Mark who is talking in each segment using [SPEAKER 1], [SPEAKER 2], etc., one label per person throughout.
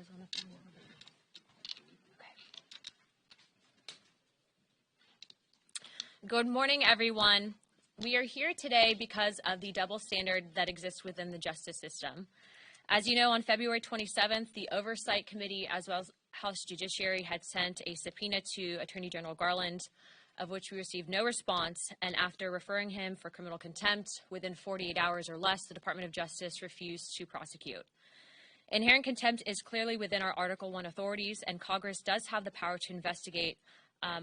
[SPEAKER 1] guys on the phone? Okay. Good morning, everyone. We are here today because of the double standard that exists within the justice system. As you know, on February 27th, the Oversight Committee, as well as House Judiciary, had sent a subpoena to Attorney General Garland, of which we received no response, and after referring him for criminal contempt, within 48 hours or less, the Department of Justice refused to prosecute. Inherent contempt is clearly within our Article 1 authorities, and Congress does have the power to investigate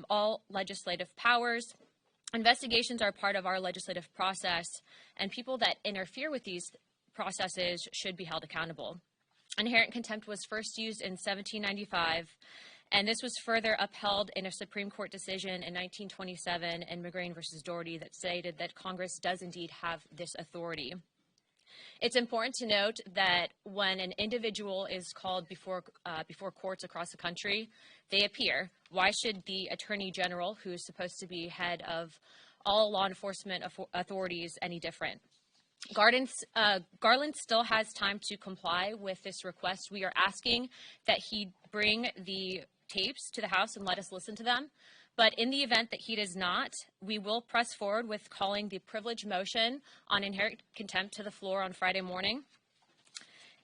[SPEAKER 1] all legislative powers. Investigations are part of our legislative process, and people that interfere with these processes should be held accountable. Inherent contempt was first used in 1795, and this was further upheld in a Supreme Court decision in 1927 in McGrain versus Doherty that stated that Congress does indeed have this authority. It's important to note that when an individual is called before courts across the country, they appear. Why should the Attorney General, who is supposed to be head of all law enforcement authorities, any different? Garland still has time to comply with this request. We are asking that he bring the tapes to the House and let us listen to them. But in the event that he does not, we will press forward with calling the privilege motion on inherent contempt to the floor on Friday morning.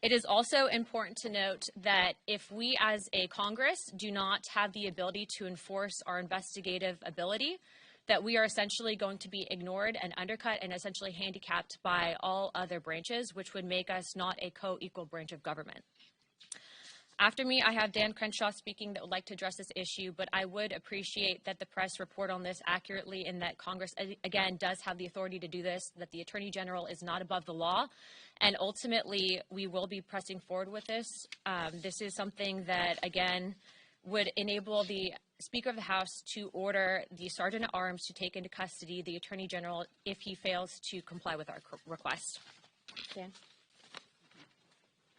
[SPEAKER 1] It is also important to note that if we as a Congress do not have the ability to enforce our investigative ability, that we are essentially going to be ignored and undercut and essentially handicapped by all other branches, which would make us not a co-equal branch of government. After me, I have Dan Crenshaw speaking that would like to address this issue, but I would appreciate that the press report on this accurately and that Congress, again, does have the authority to do this, that the Attorney General is not above the law, and ultimately we will be pressing forward with this. This is something that, again, would enable the Speaker of the House to order the Sergeant at Arms to take into custody the Attorney General if he fails to comply with our request. Dan?